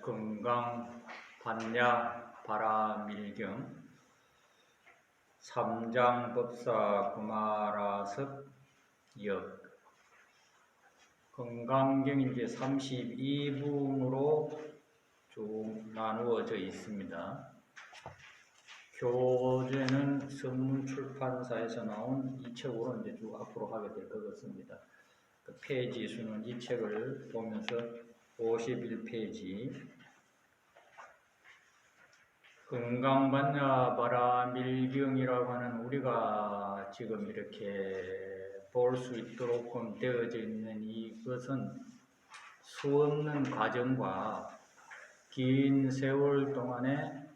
금강 반야 바라밀경 삼장법사 구마라섭 역 금강경이 이제 32분으로 쭉 나누어져 있습니다. 교재는 선문출판사에서 나온 이 책으로 이제 쭉 앞으로 하게 될 것 같습니다. 그 페이지 수는 이 책을 보면서 51페이지 금강반야 바라밀경이라고 하는 우리가 지금 이렇게 볼 수 있도록 되어져 있는 이것은 수없는 과정과 긴 세월 동안에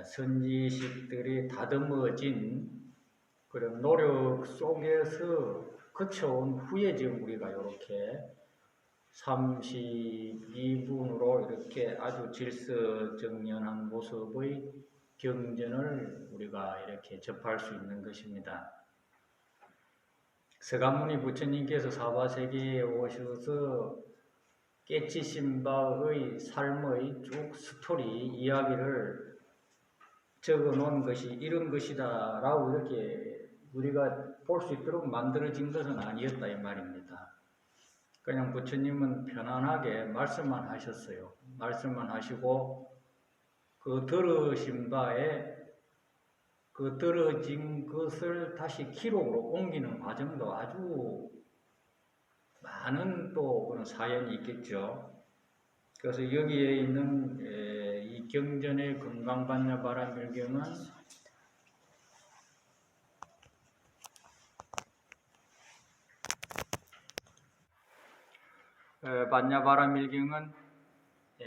선지식들이 다듬어진 그런 노력 속에서 거쳐온 후에 지금 우리가 이렇게 32분으로 이렇게 아주 질서정연한 모습의 경전을 우리가 이렇게 접할 수 있는 것입니다. 서가모니 부처님께서 사바세계에 오셔서 깨치신 바의 삶의 쭉 스토리 이야기를 적어 놓은 것이 이런 것이다 라고 이렇게 우리가 볼 수 있도록 만들어진 것은 아니었다 이 말입니다. 그냥 부처님은 편안하게 말씀만 하셨어요. 말씀만 하시고 그 들으신 바에 그 들어진 것을 다시 기록으로 옮기는 과정도 아주 많은 또 그런 사연이 있겠죠. 그래서 여기에 있는 이 경전의 금강반야 바라밀경은 반야 바라밀경은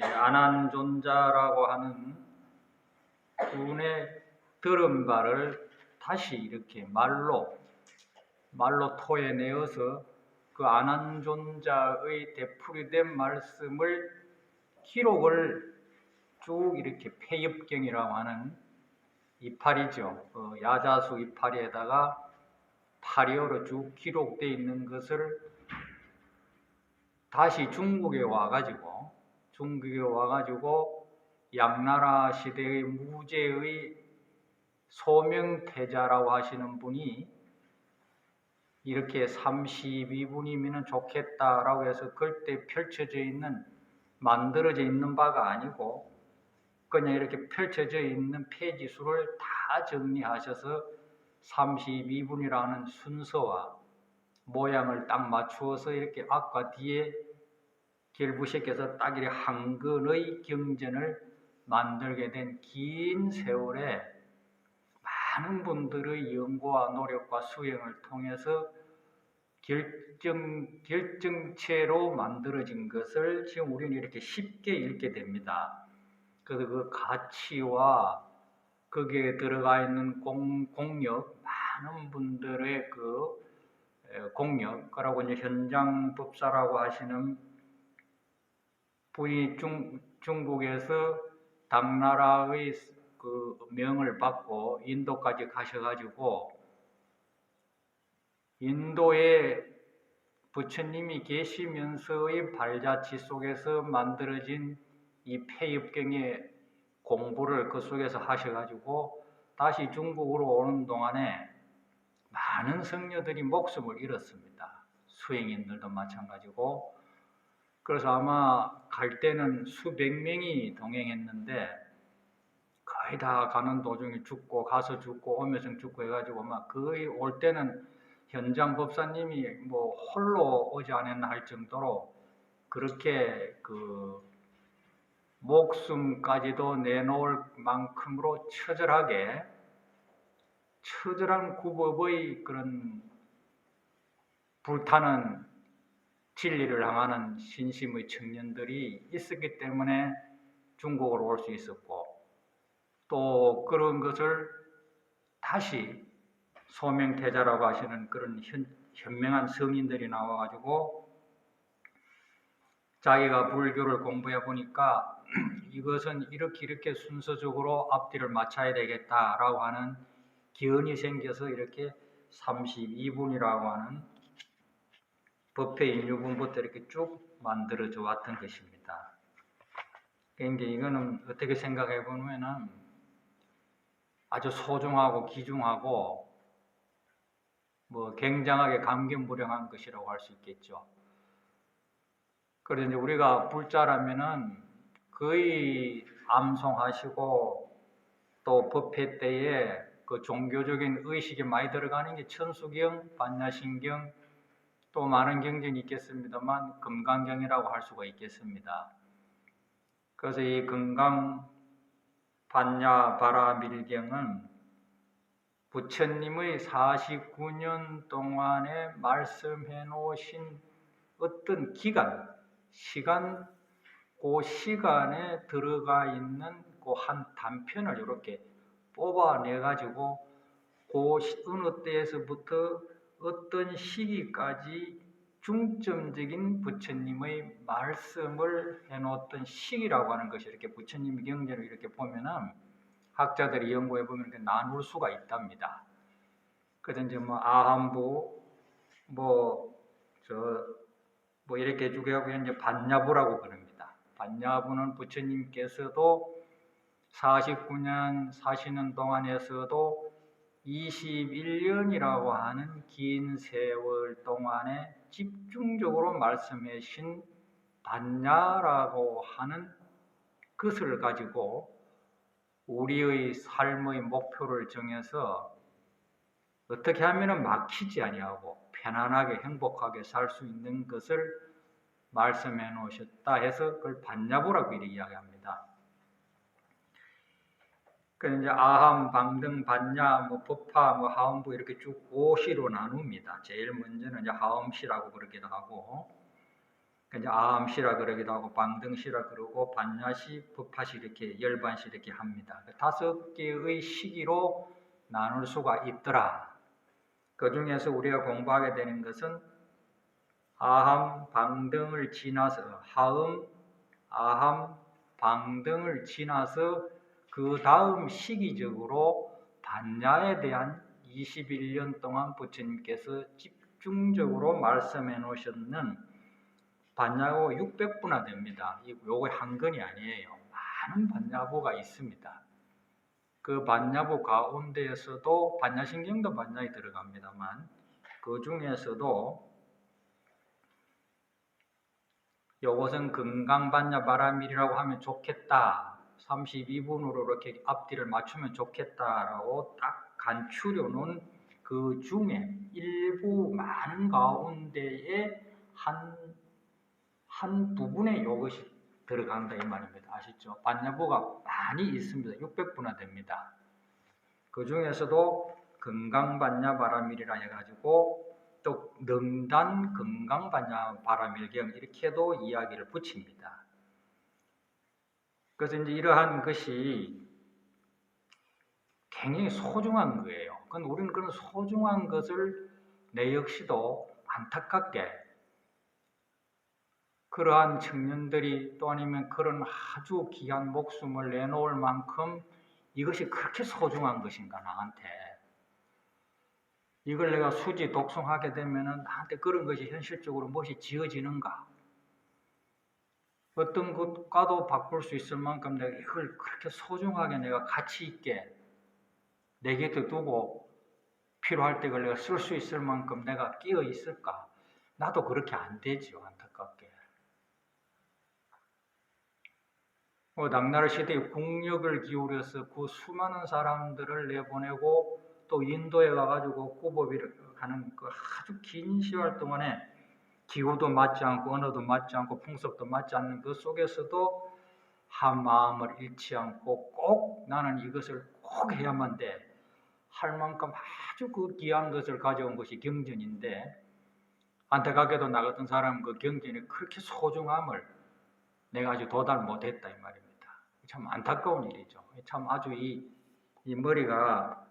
아난존자라고 하는 분의 들은 바를 다시 이렇게 말로 토해내어서 그 아난존자의 되풀이된 말씀을 기록을 쭉 이렇게 폐엽경이라고 하는 이파리죠. 야자수 이파리에다가 파리어로 쭉 기록되어 있는 것을 다시 중국에 와가지고 양나라 시대의 무제의 소명태자라고 하시는 분이 이렇게 32분이면 좋겠다라고 해서 그때 만들어져 있는 바가 아니고 그냥 이렇게 펼쳐져 있는 페이지 수를 다 정리하셔서 32분이라는 순서와 모양을 딱 맞추어서 이렇게 앞과 뒤에 결부시켜서 딱 이렇게 한근의 경전을 만들게 된 긴 세월에 많은 분들의 연구와 노력과 수행을 통해서 결정체로 만들어진 것을 지금 우리는 이렇게 쉽게 읽게 됩니다. 그래서 그 가치와 거기에 들어가 있는 공력, 많은 분들의 그 공력, 그러고 이제 현장법사라고 하시는 분이 중국에서 당나라의 그 명을 받고 인도까지 가셔가지고 인도에 부처님이 계시면서의 발자취 속에서 만들어진 이 폐엽경의 공부를 그 속에서 하셔가지고 다시 중국으로 오는 동안에 많은 성녀들이 목숨을 잃었습니다. 수행인들도 마찬가지고. 그래서 아마 갈 때는 수백 명이 동행했는데 거의 다 가는 도중에 죽고 가서 죽고 오면서 죽고 해가지고 막 거의 올 때는 현장 법사님이 뭐 홀로 오지 않았나 할 정도로 그렇게 그 목숨까지도 내놓을 만큼으로 처절한 구법의 그런 불타는 진리를 향하는 신심의 청년들이 있었기 때문에 중국으로 올 수 있었고 또 그런 것을 다시 소명태자라고 하시는 그런 현명한 성인들이 나와가지고 자기가 불교를 공부해 보니까 이것은 이렇게 순서적으로 앞뒤를 맞춰야 되겠다라고 하는 기원이 생겨서 이렇게 32분이라고 하는 법회 인유분부터 이렇게 쭉 만들어져 왔던 것입니다. 그러니까 이거는 어떻게 생각해 보면은 아주 소중하고 귀중하고 뭐 굉장하게 감격무량한 것이라고 할 수 있겠죠. 그래서 이제 우리가 불자라면은 거의 암송하시고 또 법회 때에 그 종교적인 의식이 많이 들어가는 게 천수경, 반야신경, 또 많은 경전이 있겠습니다만 금강경이라고 할 수가 있겠습니다. 그래서 이 금강 반야 바라밀경은 부처님의 49년 동안에 말씀해 놓으신 어떤 기간, 시간, 그 시간에 들어가 있는 그 한 단편을 이렇게 뽑아내 가지고 그 어느 때에서부터 어떤 시기까지 중점적인 부처님의 말씀을 해놓았던 시기라고 하는 것이 이렇게 부처님의 경전을 이렇게 보면은 학자들이 연구해 보면 이렇게 나눌 수가 있답니다. 그래서 이제 뭐 아함부 뭐 이렇게 해주게 하고 이제 반야부라고 그럽니다. 반야부는 부처님께서도 49년 사시는 동안에서도 21년이라고 하는 긴 세월 동안에 집중적으로 말씀해 주신 반야라고 하는 것을 가지고 우리의 삶의 목표를 정해서 어떻게 하면 막히지 아니하고 편안하게 행복하게 살 수 있는 것을 말씀해 놓으셨다 해서 그걸 반야부라고 이야기합니다. 그래서 이제 아함, 방등, 반야, 뭐 법화, 뭐 하음부 이렇게 쭉 5시로 나눕니다. 제일 먼저는 이제 하음시라고 그러기도 하고, 이제 아함시라 그러기도 하고, 방등시라 그러고, 반야시, 법화시 이렇게 열반시 이렇게 합니다. 5개의 시기로 나눌 수가 있더라. 그 중에서 우리가 공부하게 되는 것은 아함, 방등을 지나서 하음, 아함, 방등을 지나서 그 다음 시기적으로 반야에 대한 21년 동안 부처님께서 집중적으로 말씀해 놓으셨는 반야가 600부나 됩니다. 요거 한 건이 아니에요. 많은 반야부가 있습니다. 그 반야부 가운데에서도 반야신경도 반야에 들어갑니다만 그 중에서도 요것은 금강반야 바라밀이라고 하면 좋겠다. 32분으로 이렇게 앞뒤를 맞추면 좋겠다라고 딱 간추려 놓은 그 중에 일부 많은 가운데에 한 부분에 이것이 들어간다 이 말입니다. 아시죠? 반야부가 많이 있습니다. 600부나 됩니다. 그 중에서도 금강반야 바라밀이라 해가지고 또 능단 금강반야 바라밀경 이렇게도 이야기를 붙입니다. 그래서 이제 이러한 것이 굉장히 소중한 거예요. 그건 우리는 그런 소중한 것을 내 역시도 안타깝게 그러한 청년들이 또 아니면 그런 아주 귀한 목숨을 내놓을 만큼 이것이 그렇게 소중한 것인가 나한테. 이걸 내가 수지 독송하게 되면은 나한테 그런 것이 현실적으로 무엇이 지어지는가? 어떤 것과도 바꿀 수 있을 만큼 내가 이걸 그렇게 소중하게 내가 가치 있게 내 곁에 두고 필요할 때 그걸 내가 쓸 수 있을 만큼 내가 끼어 있을까? 나도 그렇게 안 되죠, 안타깝게. 당나라 시대에 국력을 기울여서 그 수많은 사람들을 내보내고 또 인도에 가가지고 꾸법을 하는 그 아주 긴 시간 동안에 기후도 맞지 않고 언어도 맞지 않고 풍속도 맞지 않는 그 속에서도 한 마음을 잃지 않고 꼭 나는 이것을 꼭 해야만 돼 할 만큼 아주 그 귀한 것을 가져온 것이 경전인데 안타깝게도 나 같은 사람은 그 경전이 그렇게 소중함을 내가 아주 도달 못했다 이 말입니다. 참 안타까운 일이죠. 참 아주 이 머리가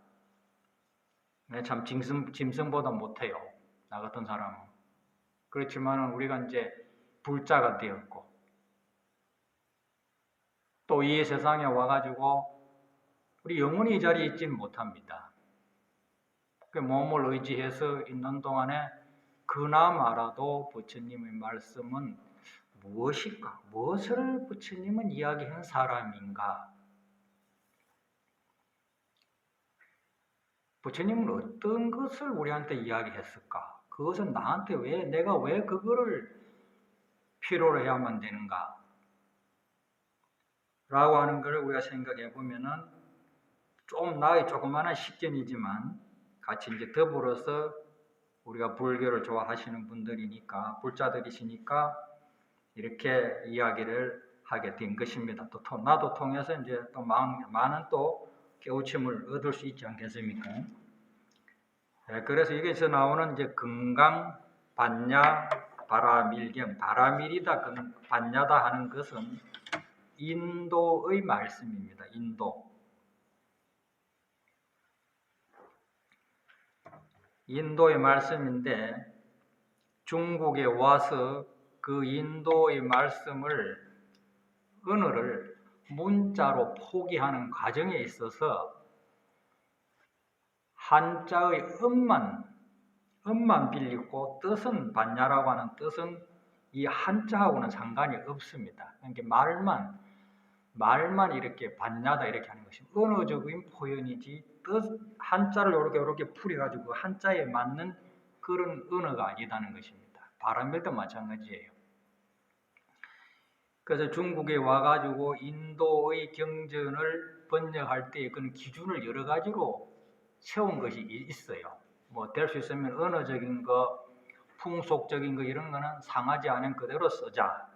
참 짐승보다 못해요. 나 같은 사람은. 그렇지만 우리가 이제 불자가 되었고 또 이 세상에 와가지고 우리 영원히 이 자리에 있지는 못합니다. 그 몸을 의지해서 있는 동안에 그나마라도 부처님의 말씀은 무엇일까? 무엇을 부처님은 이야기한 사람인가? 부처님은 어떤 것을 우리한테 이야기했을까? 그것은 나한테 내가 왜 그거를 필요로 해야만 되는가? 라고 하는 걸 우리가 생각해 보면은 좀 나의 조그마한 식견이지만 같이 이제 더불어서 우리가 불교를 좋아하시는 분들이니까, 불자들이시니까 이렇게 이야기를 하게 된 것입니다. 또 나도 통해서 이제 또 많은 또 깨우침을 얻을 수 있지 않겠습니까? 네, 그래서 여기서 나오는 이제 건강, 반야, 바라밀경, 바라밀이다, 반야다 하는 것은 인도의 말씀입니다. 인도의 말씀인데 중국에 와서 그 인도의 말씀을 언어를 문자로 포기하는 과정에 있어서 한자의 음만 빌리고 뜻은 반야라고 하는 뜻은 이 한자하고는 상관이 없습니다. 그러니까 말만 이렇게 반야다 이렇게 하는 것입니다. 언어적인 표현이지 한자를 이렇게 풀어가지고 한자에 맞는 그런 언어가 아니다는 것입니다. 바람일도 마찬가지예요. 그래서 중국에 와가지고 인도의 경전을 번역할 때 그런 기준을 여러 가지로 세운 것이 있어요. 뭐 될 수 있으면 언어적인 거, 풍속적인 거 이런 거는 상하지 않은 그대로 쓰자.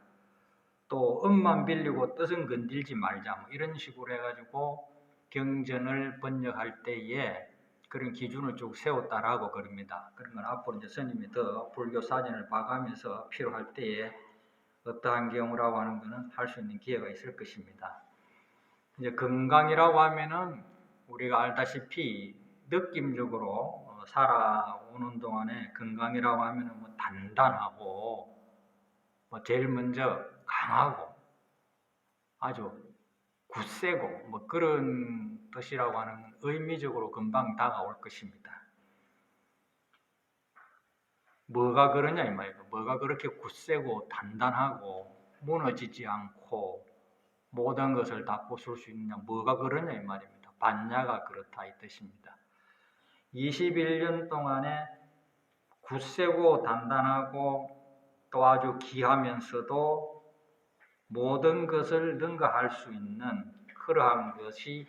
또 음만 빌리고 뜻은 건들지 말자. 뭐 이런 식으로 해가지고 경전을 번역할 때에 그런 기준을 쭉 세웠다라고 그럽니다. 그런 건 앞으로 이제 스님이 더 불교 사전을 봐가면서 필요할 때에 어떠한 경우라고 하는 것은 할 수 있는 기회가 있을 것입니다. 이제 건강이라고 하면은 우리가 알다시피 느낌적으로 살아오는 동안에 건강이라고 하면은 뭐 단단하고 뭐 제일 먼저 강하고 아주 굳세고 뭐 그런 뜻이라고 하는 의미적으로 금방 다가올 것입니다. 뭐가 그러냐 이 말이에요. 뭐가 그렇게 굳세고 단단하고 무너지지 않고 모든 것을 다 부술 수 있느냐, 뭐가 그러냐 이 말입니다. 반야가 그렇다 이 뜻입니다. 21년 동안에 굳세고 단단하고 또 아주 귀하면서도 모든 것을 능가할 수 있는 그러한 것이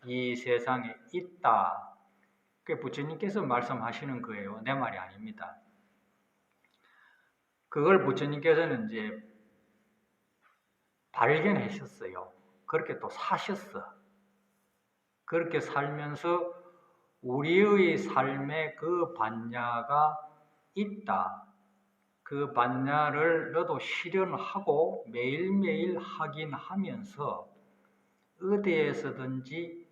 이 세상에 있다. 그게 부처님께서 말씀하시는 거예요. 내 말이 아닙니다. 그걸 부처님께서는 이제 발견하셨어요. 그렇게 또 사셨어. 그렇게 살면서 우리의 삶에 그 반야가 있다. 그 반야를 너도 실현하고 매일매일 확인하면서 어디에서든지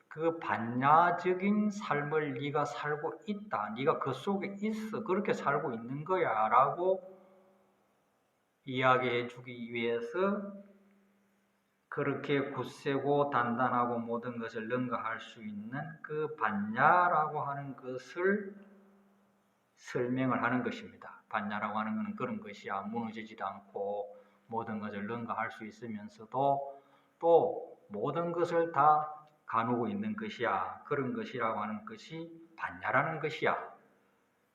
그 반야적인 삶을 네가 살고 있다. 네가 그 속에 있어. 그렇게 살고 있는 거야. 라고 이야기해 주기 위해서 그렇게 굳세고 단단하고 모든 것을 능가할 수 있는 그 반야라고 하는 것을 설명을 하는 것입니다. 반야라고 하는 것은 그런 것이야. 무너지지도 않고 모든 것을 능가할 수 있으면서도 또 모든 것을 다 가누고 있는 것이야. 그런 것이라고 하는 것이 반야라는 것이야.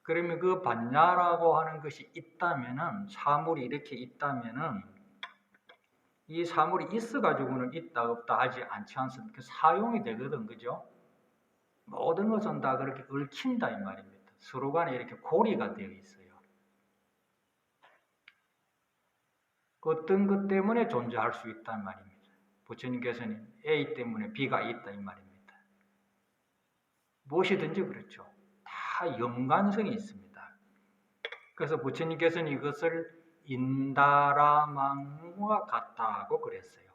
그러면 그 반야라고 하는 것이 있다면은, 사물이 이렇게 있다면은 이 사물이 있어가지고는 있다 없다 하지 않지 않습니까? 사용이 되거든, 그죠? 모든 것은 다 그렇게 얽힌다 이 말입니다. 서로 간에 이렇게 고리가 되어 있어요. 어떤 것 때문에 존재할 수 있단 말입니다. 부처님께서는 A 때문에 B가 있다 이 말입니다. 무엇이든지 그렇죠. 다 연관성이 있습니다. 그래서 부처님께서는 이것을 인다라망과 같다고 그랬어요.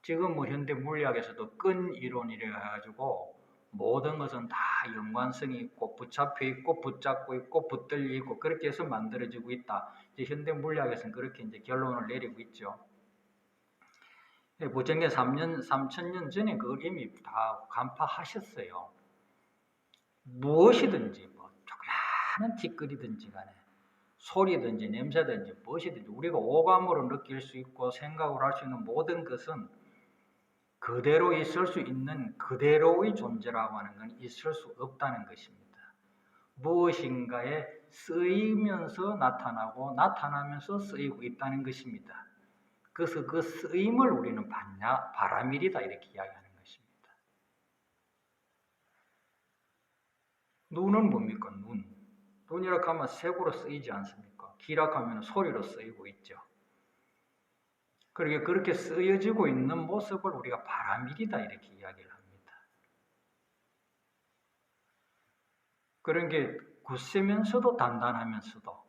지금 뭐 현대 물리학에서도 끈 이론이라 해가지고 모든 것은 다 연관성이 있고 붙잡혀 있고 붙잡고 있고 붙들려 있고 그렇게 해서 만들어지고 있다. 이제 현대 물리학에서는 그렇게 이제 결론을 내리고 있죠. 부처님께서 3,000년 전에 그걸 이미 다 간파하셨어요. 무엇이든지 뭐 조그마한 티끌이든지 간에 소리든지 냄새든지 무엇이든지 우리가 오감으로 느낄 수 있고 생각을 할 수 있는 모든 것은 그대로 있을 수 있는 그대로의 존재라고 하는 건 있을 수 없다는 것입니다. 무엇인가에 쓰이면서 나타나고 나타나면서 쓰이고 있다는 것입니다. 그래서 그 쓰임을 우리는 바라밀이다 이렇게 이야기하는 것입니다. 눈은 뭡니까? 눈이라고 하면 색으로 쓰이지 않습니까? 귀라고 하면 소리로 쓰이고 있죠. 그렇게 쓰여지고 있는 모습을 우리가 바라밀이다 이렇게 이야기를 합니다. 그런 게 굳세면서도 단단하면서도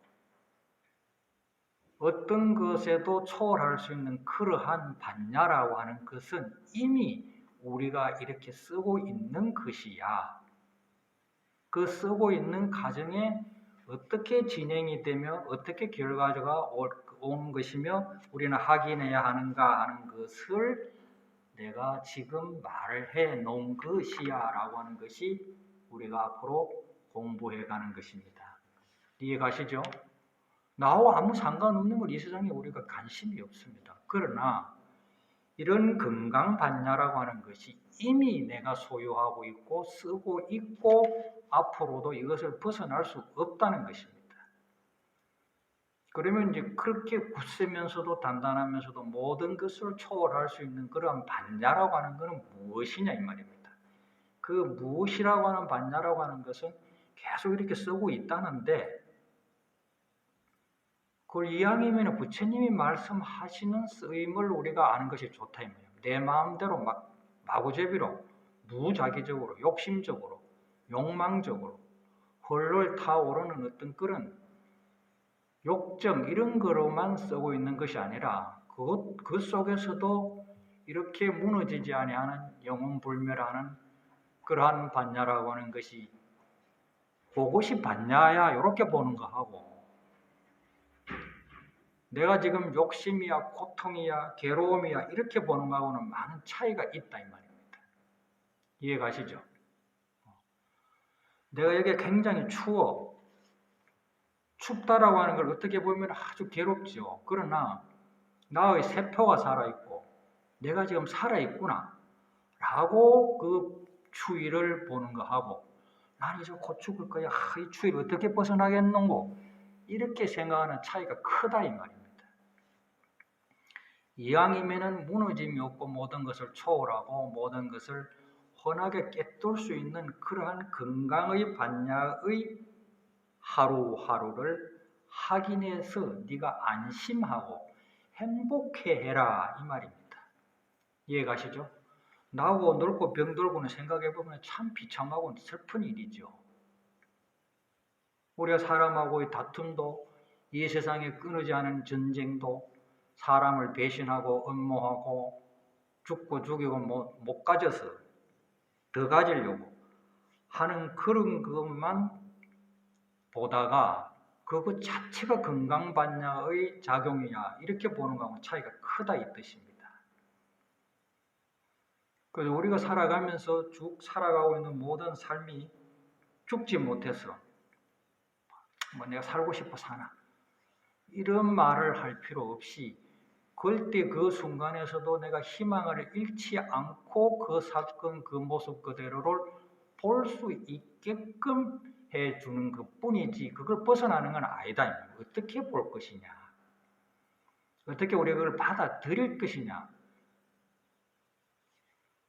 어떤 것에도 초월할 수 있는 그러한 반야라고 하는 것은 이미 우리가 이렇게 쓰고 있는 것이야. 그 쓰고 있는 과정에 어떻게 진행이 되며 어떻게 결과가 온 것이며 우리는 확인해야 하는가 하는 것을 내가 지금 말을 해 놓은 것이야 라고 하는 것이 우리가 앞으로 공부해 가는 것입니다. 이해가시죠? 나와 아무 상관없는 걸 이 세상에 우리가 관심이 없습니다. 그러나 이런 건강반야라고 하는 것이 이미 내가 소유하고 있고 쓰고 있고 앞으로도 이것을 벗어날 수 없다는 것입니다. 그러면 이제 그렇게 굳세면서도 단단하면서도 모든 것을 초월할 수 있는 그런 반야라고 하는 것은 무엇이냐 이 말입니다. 그 무엇이라고 하는 반야라고 하는 것은 계속 이렇게 쓰고 있다는데 그걸 이왕이면 부처님이 말씀하시는 쓰임을 우리가 아는 것이 좋다 이 말이에요. 내 마음대로 막 마구제비로 무자기적으로 욕심적으로 욕망적으로 헐헐 타오르는 어떤 그런 욕정 이런 거로만 쓰고 있는 것이 아니라 그 속에서도 이렇게 무너지지 아니하는 영혼불멸하는 그러한 반야라고 하는 것이 그것이 반야야 이렇게 보는 거하고 내가 지금 욕심이야 고통이야 괴로움이야 이렇게 보는 거하고는 많은 차이가 있다 이 말입니다. 이해가시죠? 내가 여기 굉장히 추워. 춥다라고 하는 걸 어떻게 보면 아주 괴롭죠. 그러나 나의 세포가 살아있고 내가 지금 살아있구나 라고 그 추위를 보는 거하고 나는 이제 곧 죽을 거야. 이 추위를 어떻게 벗어나겠는고 이렇게 생각하는 차이가 크다 이 말입니다. 이왕이면은 무너짐이 없고 모든 것을 초월하고 모든 것을 환하게 깨뚫을 수 있는 그러한 건강의 반야의 하루하루를 확인해서 네가 안심하고 행복해해라 이 말입니다. 이해가시죠? 나하고 늙고 병들고는 생각해보면 참 비참하고 슬픈 일이죠. 우리가 사람하고의 다툼도 이 세상에 끊이지 않은 전쟁도 사람을 배신하고 음모하고 죽고 죽이고 못 가져서 더 가지려고 하는 그런 것만 보다가 그것 자체가 건강반야의 작용이냐 이렇게 보는 거하고 차이가 크다 이 뜻입니다. 그래서 우리가 살아가면서 쭉 살아가고 있는 모든 삶이 죽지 못해서 내가 살고 싶어 사나 이런 말을 할 필요 없이 그때 그 순간에서도 내가 희망을 잃지 않고 그 사건 그 모습 그대로를 볼 수 있게끔 해주는 것 뿐이지 그걸 벗어나는 건 아니다. 어떻게 볼 것이냐 어떻게 우리가 그걸 받아들일 것이냐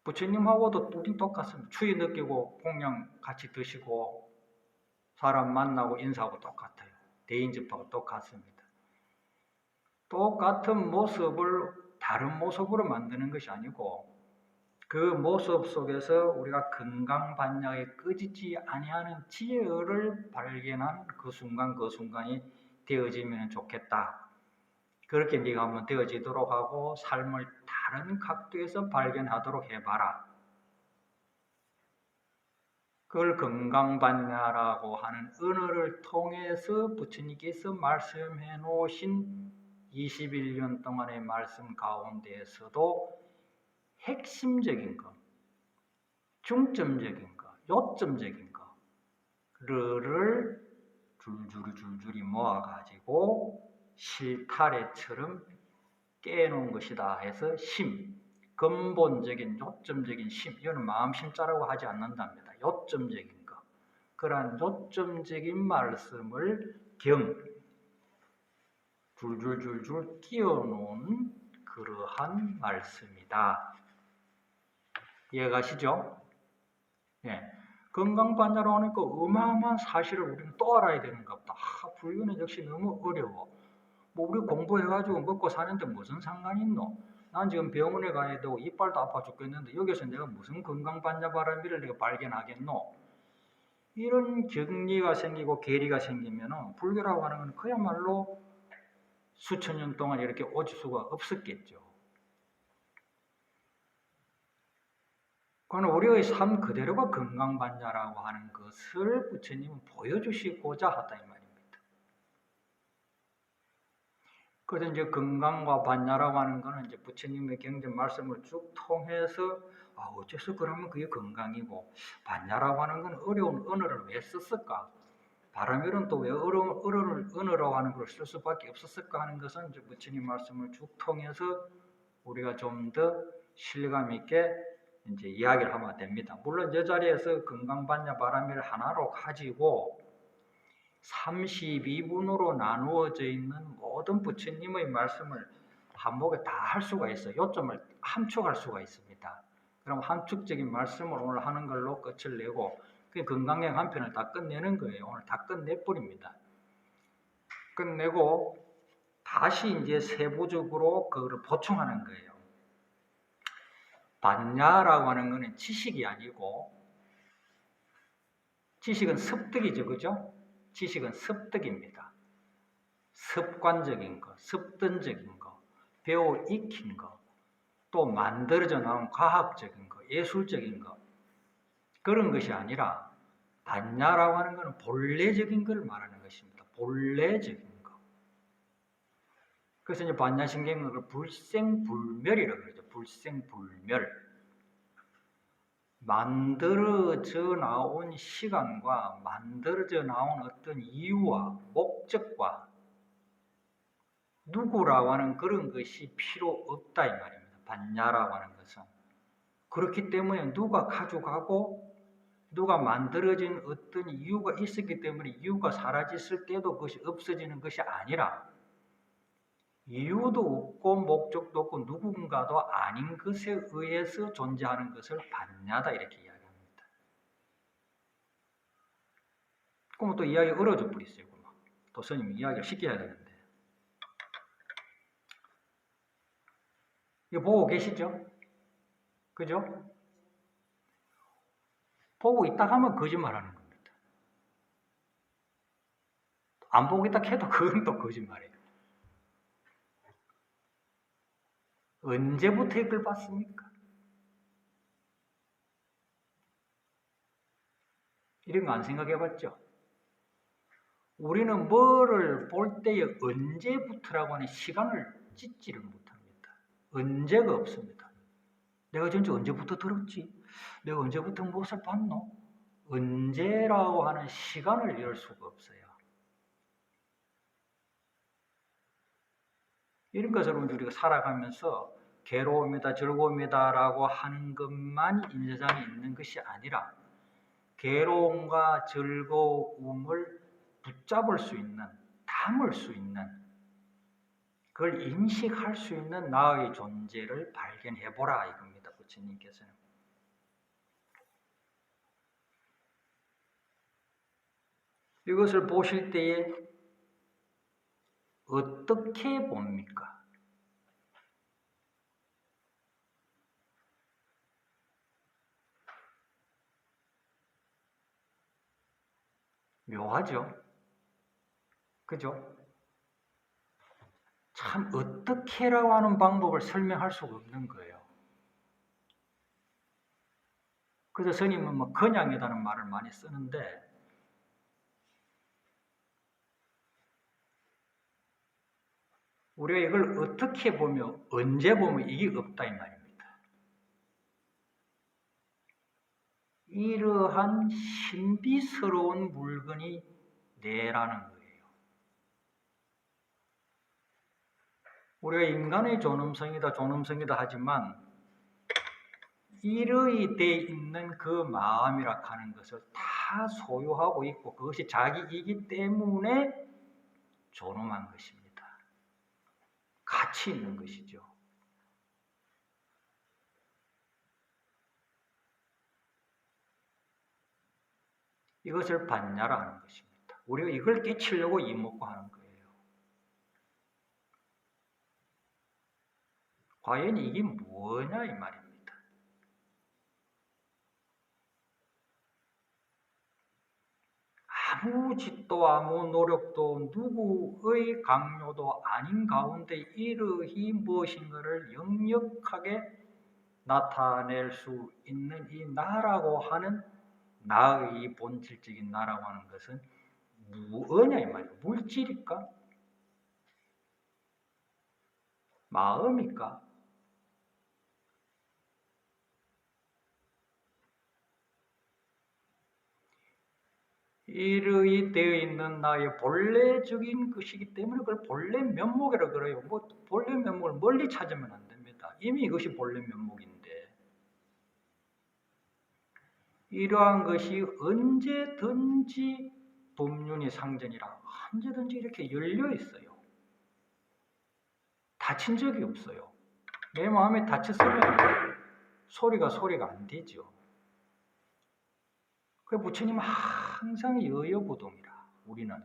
부처님하고도 우린 똑같습니다. 추위 느끼고 공양 같이 드시고 사람 만나고 인사하고 똑같아요. 대인접하고 똑같습니다. 똑같은 모습을 다른 모습으로 만드는 것이 아니고 그 모습 속에서 우리가 건강반야에 꺼지지 아니하는 지혜를 발견한 그 순간 그 순간이 되어지면 좋겠다. 그렇게 네가 한번 되어지도록 하고 삶을 다른 각도에서 발견하도록 해봐라. 그걸 건강반야라고 하는 언어를 통해서 부처님께서 말씀해 놓으신 21년 동안의 말씀 가운데에서도 핵심적인 것, 중점적인 것, 요점적인 것을 줄줄이 모아가지고 실타래처럼 깨놓은 것이다 해서 심, 근본적인 요점적인 심, 이거는 마음심자라고 하지 않는답니다. 요점적인 거. 그러한 요점적인 말씀을 줄줄줄줄 끼워놓은 그러한 말씀이다. 이해가시죠? 예. 건강반야라고 하니까 어마어마한 사실을 우리는 또 알아야 되는가 보다. 불교는 역시 너무 어려워. 뭐 우리 공부해가지고 먹고 사는데 무슨 상관이 있노? 난 지금 병원에 가야 되고 이빨도 아파 죽겠는데 여기서 내가 무슨 건강반야바라미를 내가 발견하겠노? 이런 격리가 생기고 괴리가 생기면은 불교라고 하는 건 그야말로 수천 년 동안 이렇게 올 수가 없었겠죠. 그러나 우리의 삶 그대로가 건강반야라고 하는 것을 부처님은 보여주시고자 하다 이 말입니다. 그래서 이제 건강과 반야라고 하는 것은 이제 부처님의 경전 말씀을 쭉 통해서 어째서 그러면 그게 건강이고 반야라고 하는 건 어려운 언어를 왜 썼을까? 바라밀은 또 왜 어려운 언어라고 하는 걸 쓸 수밖에 없었을까 하는 것은 이제 부처님 말씀을 쭉 통해서 우리가 좀 더 실감 있게 이제 이야기를 하면 됩니다. 물론 이 자리에서 건강반야 바라밀 하나로 가지고 32분으로 나누어져 있는 모든 부처님의 말씀을 한목에 다 할 수가 있어요. 요점을 함축할 수가 있습니다. 그럼 함축적인 말씀을 오늘 하는 걸로 끝을 내고 그 건강경 한 편을 다 끝내는 거예요. 오늘 다 끝내버립니다. 끝내고 다시 이제 세부적으로 그거를 보충하는 거예요. 반야라고 하는 것은 지식이 아니고 지식은 습득이죠. 그죠? 지식은 습득입니다. 습관적인 거, 습던적인 거, 배워 익힌 거, 또 만들어져 나온 과학적인 거, 예술적인 거 그런 것이 아니라 반야라고 하는 것은 본래적인 걸 말하는 것입니다. 본래적인 거. 그래서 이제 반야신경을 불생불멸이라고 그러죠. 불생불멸. 만들어져 나온 시간과 만들어져 나온 어떤 이유와 목적과 누구라고 하는 그런 것이 필요 없다 이 말입니다. 반야라고 하는 것은. 그렇기 때문에 누가 가져가고 누가 만들어진 어떤 이유가 있었기 때문에 이유가 사라졌을 때도 그것이 없어지는 것이 아니라 이유도 없고 목적도 없고 누군가도 아닌 것에 의해서 존재하는 것을 반야다 이렇게 이야기합니다. 그럼 또 이야기 어려워져 버렸어요. 또 스님이 이야기를 쉽게 해야 되는데. 이거 보고 계시죠? 그죠? 보고 있다 하면 거짓말하는 겁니다. 안 보고 있다 해도 그건 또 거짓말이에요. 언제부터 이걸 봤습니까? 이런 거 안 생각해 봤죠? 우리는 뭐를 볼 때에 언제부터라고 하는 시간을 찢지를 못합니다. 언제가 없습니다. 내가 진짜 언제부터 들었지? 내가 언제부터 무엇을 봤노? 언제라고 하는 시간을 열 수가 없어요. 이런 것을 우리가 살아가면서 괴로움이다, 즐거움이다라고 하는 것만 인세상에 있는 것이 아니라 괴로움과 즐거움을 붙잡을 수 있는, 담을 수 있는, 그걸 인식할 수 있는 나의 존재를 발견해보라 이겁니다. 부처님께서는. 이것을 보실 때에 어떻게 봅니까? 묘하죠? 그죠? 참 어떻게라고 하는 방법을 설명할 수가 없는 거예요. 그래서 스님은 뭐 그냥이라는 말을 많이 쓰는데 우리가 이걸 어떻게 보며 언제 보면 이게 없다 이 말입니다. 이러한 신비스러운 물건이 내라는 거예요. 우리가 인간의 존엄성이다 하지만 이르이 돼 있는 그 마음이라 하는 것을 다 소유하고 있고 그것이 자기이기 때문에 존엄한 것입니다. 가치 있는 것이죠. 이것을 받냐라 하는 것입니다. 우리가 이걸 깨치려고 이먹고 하는 거예요. 과연 이게 뭐냐 이 말입니다. 아무 짓도 아무 노력도 누구의 강요도 아닌 가운데 이러히 무엇인가를 역력하게 나타낼 수 있는 이 나라고 하는 나의 본질적인 나라고 하는 것은 무엇이냐 이 말이에요. 물질일까? 마음일까? 이르이 되어 있는 나의 본래적인 것이기 때문에 그걸 본래 면목이라 그래요. 뭐 본래 면목을 멀리 찾으면 안 됩니다. 이미 이것이 본래 면목인데 이러한 것이 언제든지 법륜이 상전이라 언제든지 이렇게 열려 있어요. 다친 적이 없어요. 내 마음에 다쳤으면 소리가 안 되죠. 그래서 부처님은 항상 여여부동이라. 우리는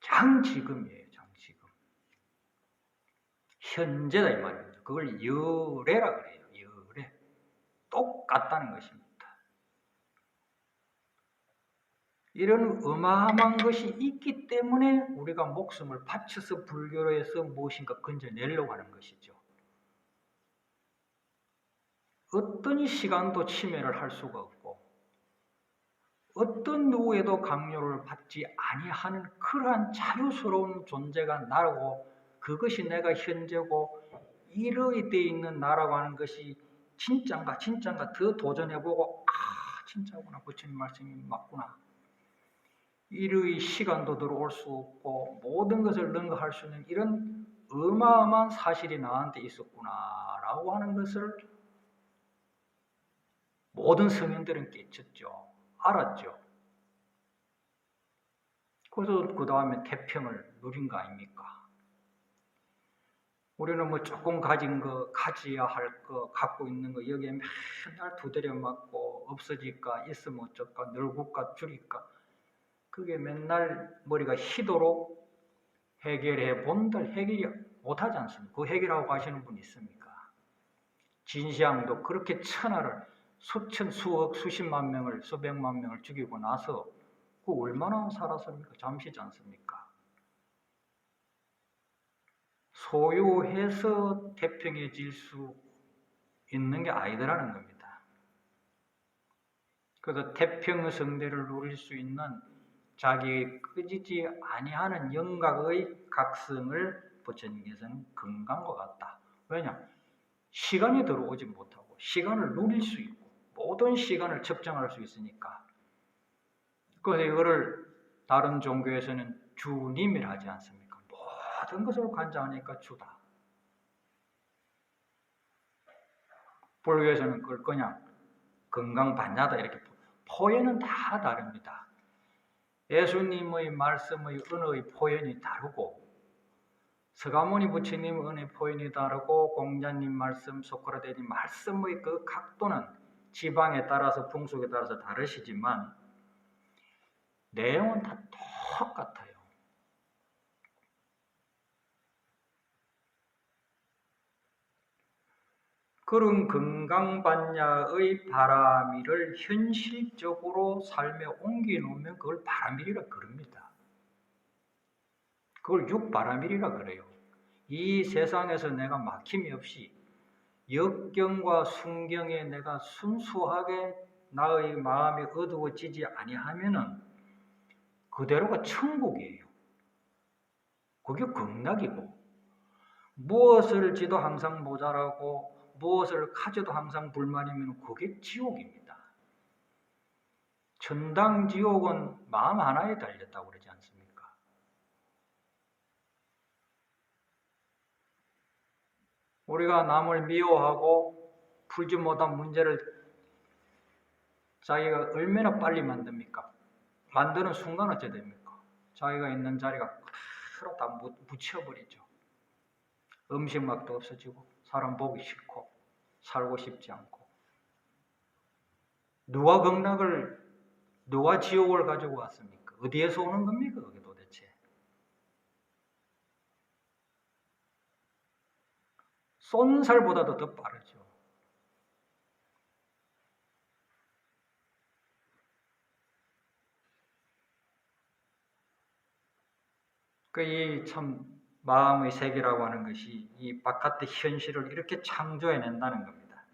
장지금이에요. 장지금. 현재다 이 말입니다. 그걸 여래라 그래요. 여래. 똑같다는 것입니다. 이런 어마어마한 것이 있기 때문에 우리가 목숨을 바쳐서 불교로 해서 무엇인가 건져내려고 하는 것이죠. 어떤 시간도 침해를 할 수가 없고 어떤 누구에도 강요를 받지 아니하는 그러한 자유스러운 존재가 나라고 그것이 내가 현재고 이르게 되어 있는 나라고 하는 것이 진짠가 더 도전해보고 진짜구나 부처님 말씀이 맞구나 이르의 시간도 들어올 수 없고 모든 것을 능가할 수 있는 이런 어마어마한 사실이 나한테 있었구나 라고 하는 것을 모든 성인들은 깨쳤죠. 알았죠. 그래서 그 다음에 태평을 누린 거 아닙니까? 우리는 뭐 조금 가진 거, 가져야 할 거, 갖고 있는 거 여기에 맨날 두드려 맞고 없어질까, 있으면 어쩔까, 늙을까, 줄일까 그게 맨날 머리가 희도록 해결해 본들 해결이 못하지 않습니까? 그 해결하고 가시는 분 있습니까? 진시황도 그렇게 천하를 수천, 수억, 수십만 명을, 수백만 명을 죽이고 나서 그 얼마나 살았습니까? 잠시지 않습니까? 소유해서 태평해질 수 있는 게 아니더라는 겁니다. 그래서 태평의 성대를 누릴 수 있는 자기의 끄지지 아니하는 영각의 각성을 부처님께서는 건강과 같다. 왜냐? 시간이 들어오지 못하고 시간을 누릴 수 있고 모든 시간을 측정할 수 있으니까 그래서 이거를 다른 종교에서는 주님이라 하지 않습니까? 모든 것을 관장하니까 주다. 불교에서는 그걸 그냥 건강반야다 이렇게 포현은 다 다릅니다. 예수님의 말씀의 은혜의 포현이 다르고 서가모니 부처님 은혜 포현이 다르고 공자님 말씀, 소크라테님 말씀의 그 각도는 지방에 따라서 풍속에 따라서 다르시지만 내용은 다 똑같아요. 그런 건강반야의 바람이를 현실적으로 삶에 옮겨놓으면 그걸 바람일이라 그럽니다. 그걸 육바람일이라 그래요. 이 세상에서 내가 막힘이 없이 역경과 순경에 내가 순수하게 나의 마음이 어두워지지 아니하면은 그대로가 천국이에요. 그게 극락이고 무엇을 지도 항상 모자라고 무엇을 가져도 항상 불만이면 그게 지옥입니다. 천당 지옥은 마음 하나에 달렸다고 그러지 않습니까? 우리가 남을 미워하고 풀지 못한 문제를 자기가 얼마나 빨리 만듭니까? 만드는 순간 어찌 됩니까? 자기가 있는 자리가 그대로 다 묻혀버리죠. 음식맛도 없어지고 사람 보기 싫고 살고 싶지 않고 누가 지옥을 가지고 왔습니까? 어디에서 오는 겁니까? 그게 도대체. 쏜살보다도 더 빠르죠. 이 참 마음의 세계라고 하는 것이 이 바깥의 현실을 이렇게 창조해낸다는 겁니다.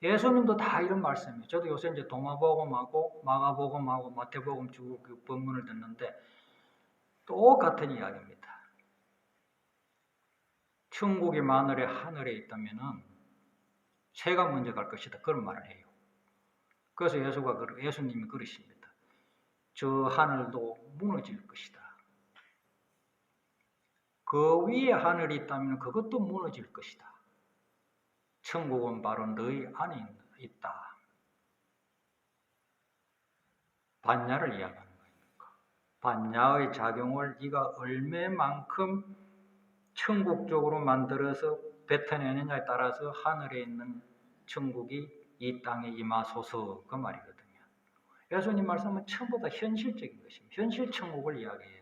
예수님도 다 이런 말씀이에요. 저도 요새 이제 도마복음하고 마가복음하고 마태복음 쭉 그 본문을 듣는데 똑같은 이야기입니다. 천국이 마늘에 하늘에 있다면은 새가 먼저 갈 것이다. 그런 말을 해요. 그래서 예수님이 그러십니다. 저 하늘도 무너질 것이다. 그 위에 하늘이 있다면 그것도 무너질 것이다. 천국은 바로 너희 안에 있다. 반야를 이야기하는 거니까. 반야의 작용을 네가 얼마만큼 천국적으로 만들어서 뱉어내느냐에 따라서 하늘에 있는 천국이 이 땅에 임하소서 그 말이거든요. 예수님 말씀은 전부 다 현실적인 것입니다. 현실 천국을 이야기해요.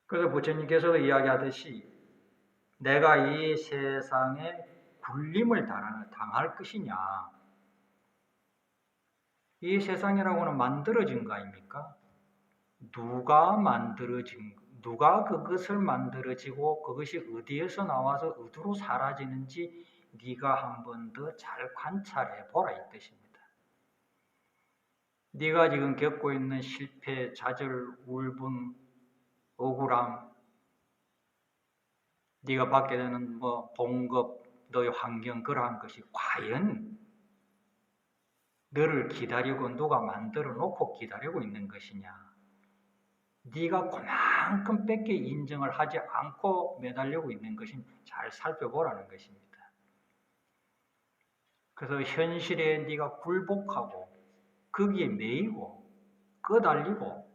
그래서 부처님께서도 이야기하듯이 내가 이 세상에 굴림을 당할 것이냐. 이 세상이라고는 만들어진 거 아닙니까? 누가 그것을 만들어지고 그것이 어디에서 나와서 어디로 사라지는지 네가 한 번 더 잘 관찰해 보라 이 뜻입니다. 네가 지금 겪고 있는 실패, 좌절, 울분, 억울함, 네가 받게 되는 봉급, 너의 환경 그러한 것이 과연 너를 기다리고 누가 만들어 놓고 기다리고 있는 것이냐? 네가 그만큼 뺏게 인정을 하지 않고 매달리고 있는 것인 잘 살펴보라는 것입니다. 그래서 현실에 네가 굴복하고 거기에 매이고 끄달리고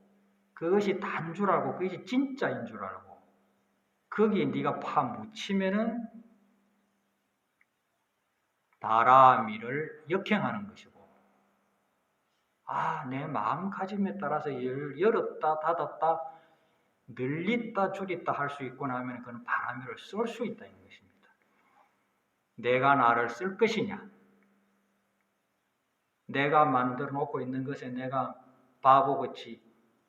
그것이 단 줄 알고 그것이 진짜인 줄 알고 거기에 네가 파묻히면은 다라미를 역행하는 것이고 내 마음가짐에 따라서 열었다 닫았다 늘렸다 줄였다 할 수 있구나 하면 그는 바람이를 쏠 수 있다는 것입니다. 내가 나를 쓸 것이냐 내가 만들어 놓고 있는 것에 내가 바보같이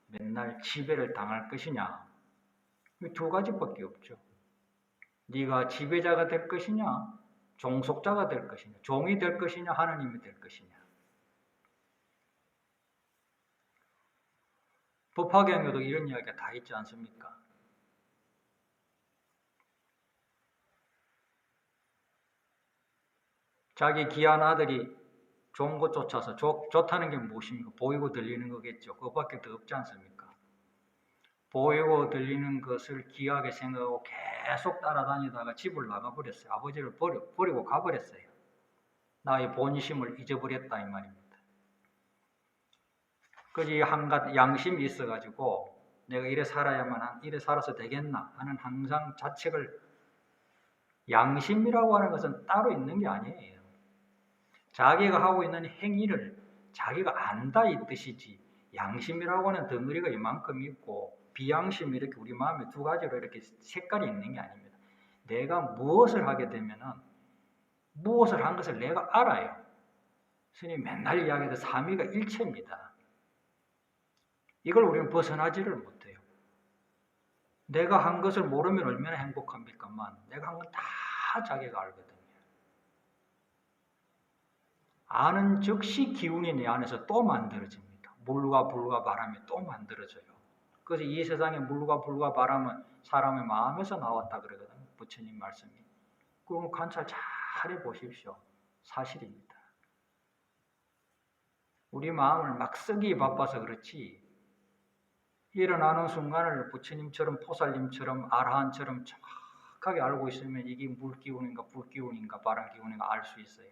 맨날 지배를 당할 것이냐 두 가지밖에 없죠. 네가 지배자가 될 것이냐 종속자가 될 것이냐 종이 될 것이냐 하나님이 될 것이냐. 법화경에도 이런 이야기가 다 있지 않습니까? 자기 귀한 아들이 좋은 것 쫓아서 좋다는 게 무엇입니까? 보이고 들리는 거겠죠. 그것밖에 더 없지 않습니까? 보이고 들리는 것을 귀하게 생각하고 계속 따라다니다가 집을 나가버렸어요. 아버지를 버리고 가버렸어요. 나의 본심을 잊어버렸다 이 말입니다. 그지 한갓 양심이 있어가지고 내가 이래 살아서 되겠나 하는 항상 자책을 양심이라고 하는 것은 따로 있는 게 아니에요. 자기가 하고 있는 행위를 자기가 안다 이 뜻이지 양심이라고 하는 덩어리가 이만큼 있고 비양심이 이렇게 우리 마음에 두 가지로 이렇게 색깔이 있는 게 아닙니다. 내가 무엇을 하게 되면은 무엇을 한 것을 내가 알아요. 스님 맨날 이야기하는 삼위가 일체입니다. 이걸 우리는 벗어나지를 못해요. 내가 한 것을 모르면 얼마나 행복합니까만 내가 한 건 다 자기가 알거든요. 아는 즉시 기운이 내 안에서 또 만들어집니다. 물과 불과 바람이 또 만들어져요. 그래서 이 세상에 물과 불과 바람은 사람의 마음에서 나왔다 그러거든요. 부처님 말씀이. 그럼 관찰 잘 잘 해보십시오. 사실입니다. 우리 마음을 막 쓰기 바빠서 그렇지 일어나는 순간을 부처님처럼 포살님처럼 아라한처럼 정확하게 알고 있으면 이게 물기운인가 불기운인가 바람기운인가 알 수 있어요.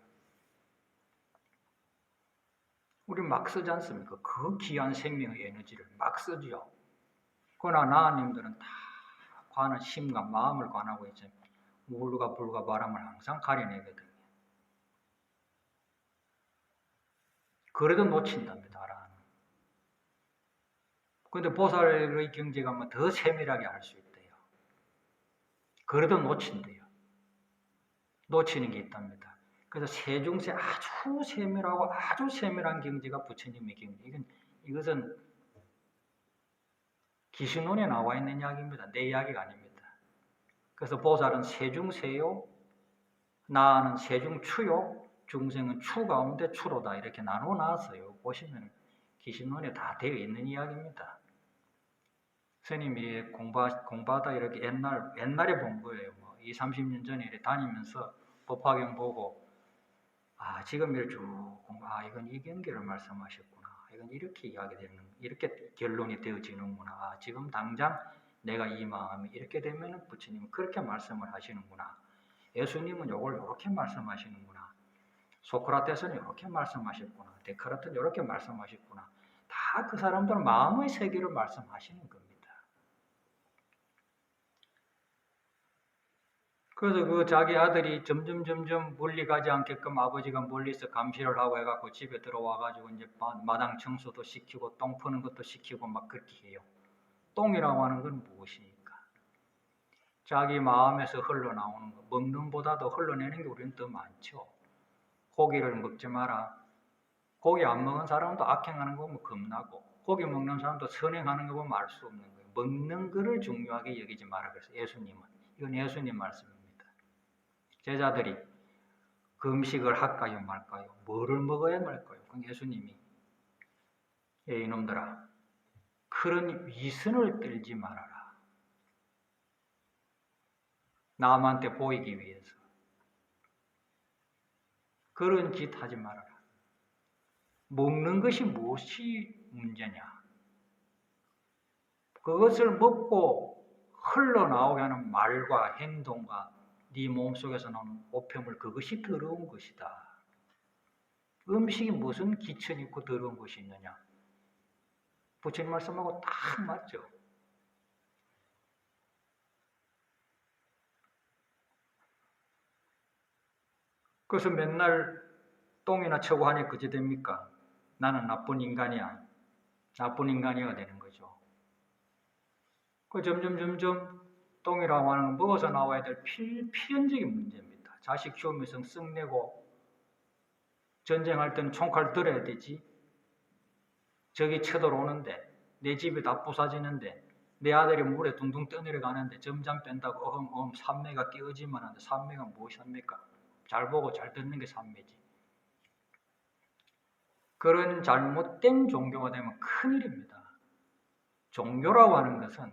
우리 막 쓰지 않습니까? 그 귀한 생명의 에너지를 막 쓰죠. 그러나 나님들은 다 관한 심과 마음을 관하고 있죠. 물과 불과 바람을 항상 가려내거든요. 그래도 놓친답니다. 아라한은. 그런데 보살의 경지가 더 세밀하게 알 수 있대요. 그래도 놓친대요. 놓치는 게 있답니다. 그래서 세중세 아주 세밀하고 아주 세밀한 경지가 부처님의 경지. 이것은 기신론에 나와 있는 이야기입니다. 내 이야기가 아닙니다. 그래서 보살은 세중세요, 나는 세중추요, 중생은 추 가운데 추로다 이렇게 나누어 놨어요. 보시면 기신론에 다 되어 있는 이야기입니다. 스님이 공부하다 이렇게 옛날에 본 거예요. 20, 30년 전에 이렇게 다니면서 법화경 보고 지금 이렇게 쭉 공부, 이건 이 경계를 말씀하셨구나. 이건 이렇게 이렇게 결론이 되어지는구나. 지금 당장 내가 이 마음이 이렇게 되면 부처님은 그렇게 말씀을 하시는구나. 예수님은 이걸 이렇게 말씀하시는구나. 소크라테스는 이렇게 말씀하셨구나. 데카르트는 이렇게 말씀하셨구나. 다 그 사람들은 마음의 세계를 말씀하시는 겁니다. 그래서 그 자기 아들이 점점 멀리 가지 않게끔 아버지가 멀리서 감시를 하고 해갖고 집에 들어와가지고 이제 마당 청소도 시키고 똥 푸는 것도 시키고 막 그렇게 해요. 똥이라고 하는 건 무엇입니까? 자기 마음에서 흘러나오는 거, 먹는 보다도 흘러내는 게 우리는 더 많죠. 고기를 먹지 마라. 고기 안 먹은 사람도 악행하는 거 보면 겁나고 고기 먹는 사람도 선행하는 거 보면 알 수 없는 거예요. 먹는 거를 중요하게 여기지 마라 그래서 예수님은. 이건 예수님 말씀입니다. 제자들이 그 음식을 할까요 말까요? 뭐를 먹어야 말까요? 그건 예수님이 이놈들아 그런 위선을 떨지 말아라. 남한테 보이기 위해서 그런 짓 하지 말아라. 먹는 것이 무엇이 문제냐? 그것을 먹고 흘러나오게 하는 말과 행동과 네 몸속에서 나오는 오염물 그것이 더러운 것이다. 음식이 무슨 기천 있고 더러운 것이 있느냐? 부처님 말씀하고 딱 맞죠. 그래서 맨날 똥이나 쳐고 하니 그지 됩니까? 나는 나쁜 인간이야. 나쁜 인간이어야 되는 거죠. 그 점점 똥이라고 하는 건 먹어서 나와야 될 필연적인 문제입니다. 자식 키우면서 썩내고 전쟁할 때는 총칼 들어야 되지. 적이 쳐들어오는데 내 집이 다 부사지는데 내 아들이 물에 둥둥 떠내려가는데 점잠 뺀다고 어흥 삼매가 끼어지만 하는데 삼매가 무엇입니까? 잘 보고 잘 듣는 게 삼매지. 그런 잘못된 종교가 되면 큰일입니다. 종교라고 하는 것은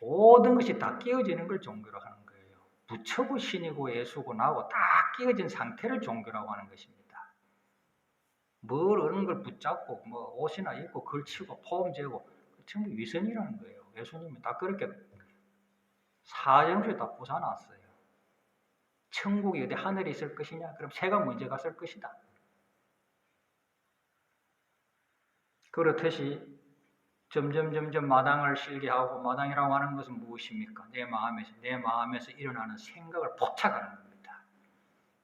모든 것이 다 끼어지는 걸 종교라고 하는 거예요. 부처고 신이고 예수고 나고 다 끼어진 상태를 종교라고 하는 것입니다. 뭘 어느 걸 붙잡고 옷이나 입고 걸치고 포옹 재고 전부 위선이라는 거예요. 예수님이 다 그렇게 사정없이 다 부사놨어요. 천국이 어디 하늘에 있을 것이냐? 그럼 새가 먼저 갔을 것이다. 그렇듯이 점점 마당을 실게하고 마당이라고 하는 것은 무엇입니까? 내 마음에서 일어나는 생각을 포착하는 겁니다.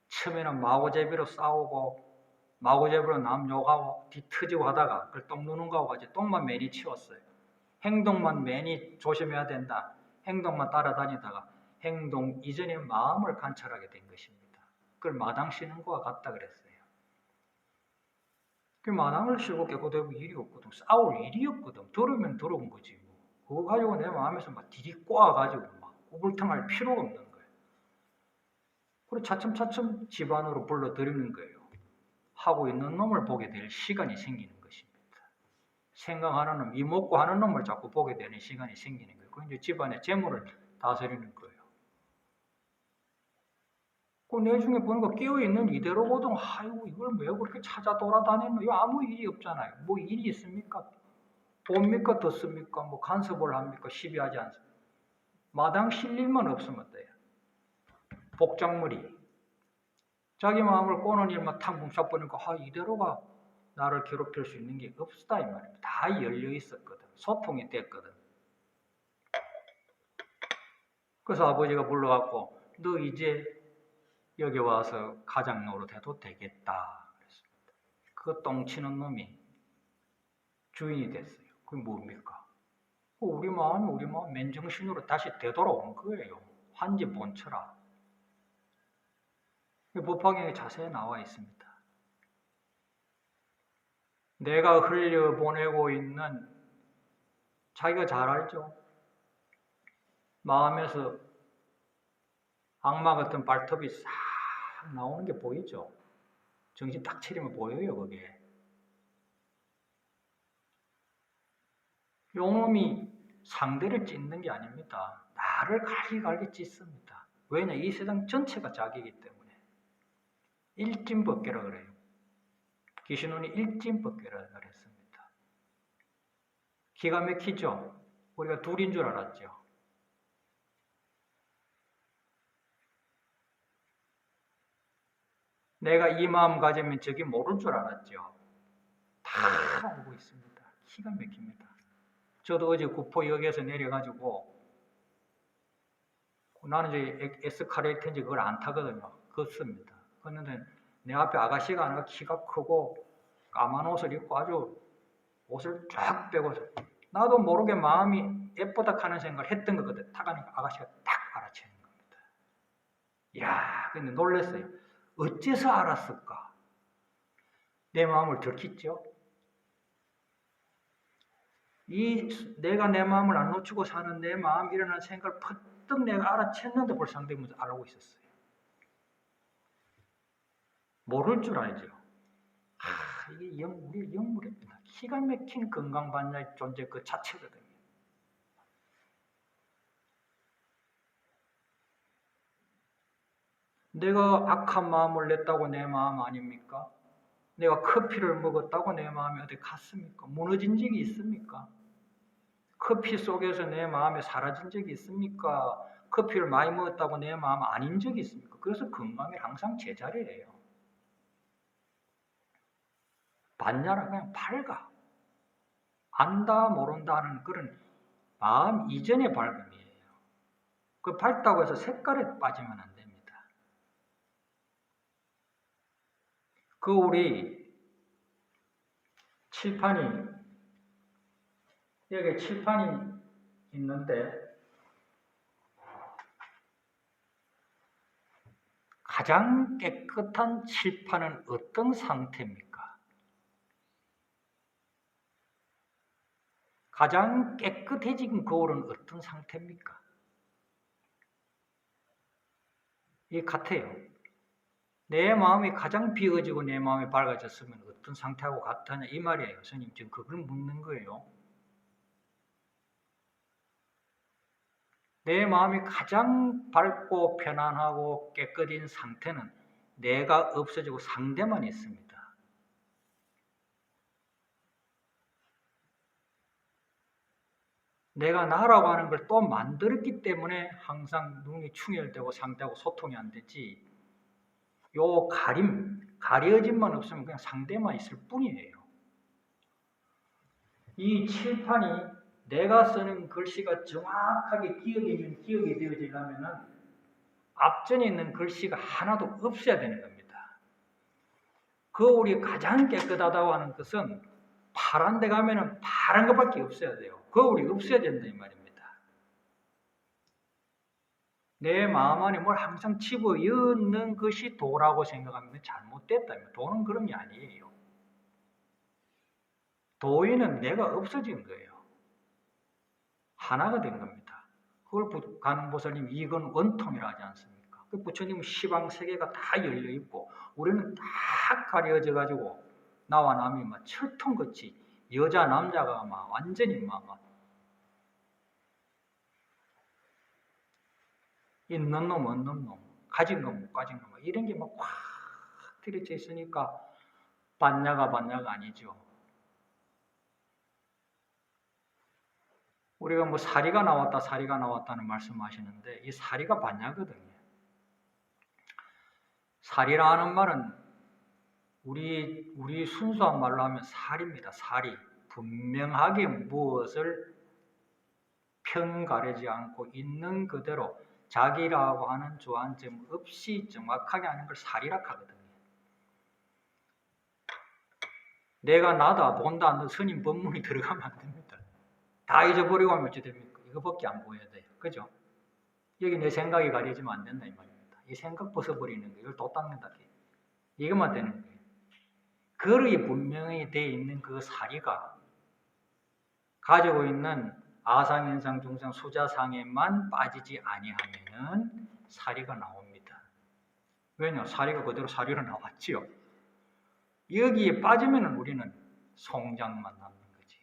처음에는 마구제비로 싸우고 마구제비로 남 욕하고 뒤터지고 하다가 그걸 똥 누는 거하고 같이 똥만 매니 치웠어요. 행동만 매니 조심해야 된다. 행동만 따라다니다가 행동 이전에 마음을 관찰하게 된 것입니다. 그걸 마당 쉬는 거와 같다 그랬어요. 그 마당을 쉬고 깨고대고 일이 없거든. 싸울 일이 없거든. 들으면 들어온 거지. 그거 가지고 내 마음에서 막 디디 꼬아가지고 막 우불탕할 필요가 없는 거예요. 그리고 차츰 집안으로 불러들이는 거예요. 하고 있는 놈을 보게 될 시간이 생기는 것입니다. 생각하는 놈, 이먹고 하는 놈을 자꾸 보게 되는 시간이 생기는 거예요. 그 이제 집안의 재물을 다스리는 거예요. 그 내중에 보니까 깨어있는 이대로거든. 아이고, 이걸 왜 그렇게 찾아 돌아다니노? 이거 아무 일이 없잖아요. 뭐 일이 있습니까? 봅니까? 듣습니까? 뭐 간섭을 합니까? 시비하지 않습니까? 마당 실일만 없으면 돼요. 복작물이. 자기 마음을 꼬는 일만 탁 뭉쳐버리니까 이대로가 나를 괴롭힐 수 있는 게 없다 이 말입니다. 다 열려 있었거든. 소통이 됐거든. 그래서 아버지가 불러갖고 너 이제 여기 와서 가장 노릇해도 되겠다 그랬습니다. 그 똥치는 놈이 주인이 됐어요. 그게 뭡니까? 우리 마음 맨정신으로 다시 되돌아온 거예요. 환지 본처라. 법화경에 자세히 나와 있습니다. 내가 흘려보내고 있는 자기가 잘 알죠. 마음에서 악마 같은 발톱이 싹 나오는 게 보이죠. 정신 딱 차리면 보여요, 그게. 요놈이 상대를 찢는 게 아닙니다. 나를 갈기갈기 찢습니다. 왜냐? 이 세상 전체가 자기이기 때문에. 일진법계라 그래요. 귀신운이 일진법계라 그랬습니다. 기가 막히죠? 우리가 둘인 줄 알았죠. 내가 이 마음 가지면 저기 모를 줄 알았죠. 다 알고 있습니다. 기가 막힙니다. 저도 어제 구포역에서 내려가지고 나는 이제 에스카레이터인지 그걸 안 타거든요. 걷습니다. 걷는데 내 앞에 아가씨가 하나가 키가 크고 까만 옷을 입고 아주 옷을 쫙 빼고 나도 모르게 마음이 예쁘다 하는 생각을 했던 거거든. 타가니까 아가씨가 딱 알아채는 겁니다. 이야, 근데 놀랐어요. 어째서 알았을까? 내 마음을 들켰죠? 내가 내 마음을 안 놓치고 사는 내 마음 일어나는 생각을 퍼뜩 내가 알아챘는데 볼 상대면서 알고 있었어요. 모를 줄 알죠. 이게 우리 영물입니다. 기가 막힌 건강반야의 존재 그 자체거든요. 내가 악한 마음을 냈다고 내 마음 아닙니까? 내가 커피를 먹었다고 내 마음이 어디 갔습니까? 무너진 적이 있습니까? 커피 속에서 내 마음이 사라진 적이 있습니까? 커피를 많이 먹었다고 내 마음 아닌 적이 있습니까? 그래서 건강이 항상 제자리예요. 반야라 그냥 밝아. 안다 모른다 하는 그런 마음 이전의 밝음이에요. 그 밝다고 해서 색깔에 빠지면 안 됩니다. 그 우리 칠판이 여기 칠판이 있는데 가장 깨끗한 칠판은 어떤 상태입니까? 가장 깨끗해진 거울은 어떤 상태입니까? 이게 같아요. 내 마음이 가장 비어지고 내 마음이 밝아졌으면 어떤 상태하고 같으냐 이 말이에요. 스님 지금 그걸 묻는 거예요. 내 마음이 가장 밝고 편안하고 깨끗인 상태는 내가 없어지고 상대만 있습니다. 내가 나라고 하는 걸 또 만들었기 때문에 항상 눈이 충혈되고 상대하고 소통이 안 되지. 요 가려짐만 없으면 그냥 상대만 있을 뿐이에요. 이 칠판이 내가 쓰는 글씨가 정확하게 기억이 되어지려면 앞전에 있는 글씨가 하나도 없어야 되는 겁니다. 거울이 가장 깨끗하다고 하는 것은 파란 데 가면은 파란 것밖에 없어야 돼요. 거울이 없어야 된다 이 말입니다. 내 마음 안에 뭘 항상 집어넣는 것이 도라고 생각하면 잘못됐다. 도는 그런 게 아니에요. 도인은 내가 없어진 거예요. 하나가 된 겁니다. 그걸 관음보살님 이건 원통이라 하지 않습니까? 그 부처님은 시방 세계가 다 열려 있고 우리는 다 가려져 가지고 나와 남이 막 철통같이 여자 남자가 막 완전히 막 있는 놈 없는 놈 가진 거 못 가진 거 이런 게 막 꽉 들여져 있으니까 반야가 아니죠. 우리가 뭐 사리가 나왔다는 말씀하시는데 이 사리가 반야거든요. 사리라는 말은 우리 순수한 말로 하면 살입니다. 살이 분명하게 무엇을 편가르지 않고 있는 그대로 자기라고 하는 주안점 없이 정확하게 하는 걸 살이라 하거든요. 내가 나다 본다 스님 법문이 들어가면 안 됩니다. 다 잊어버리고 하면 어찌 됩니까? 이거밖에 안 보여야 돼요. 그죠? 여기 내 생각이 가려지면 안 된다 이 말입니다. 이 생각 벗어버리는 거 이걸 또 닦는다. 이것만 되는 거예요. 글이 분명히 되어 있는 그 사리가 가지고 있는 아상현상 중상 수자상에만 빠지지 아니하면은 사리가 나옵니다. 왜냐? 사리가 그대로 사리로 나왔지요. 여기에 빠지면은 우리는 송장만 남는 거지.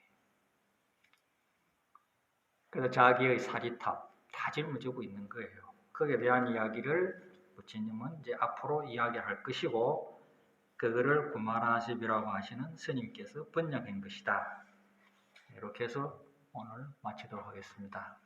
그래서 자기의 사리탑 다 짊어지고 있는 거예요. 거기에 대한 이야기를 부처님은 이제 앞으로 이야기할 것이고 그거를 구마라십이라고 하시는 스님께서 번역한 것이다. 이렇게 해서 오늘 마치도록 하겠습니다.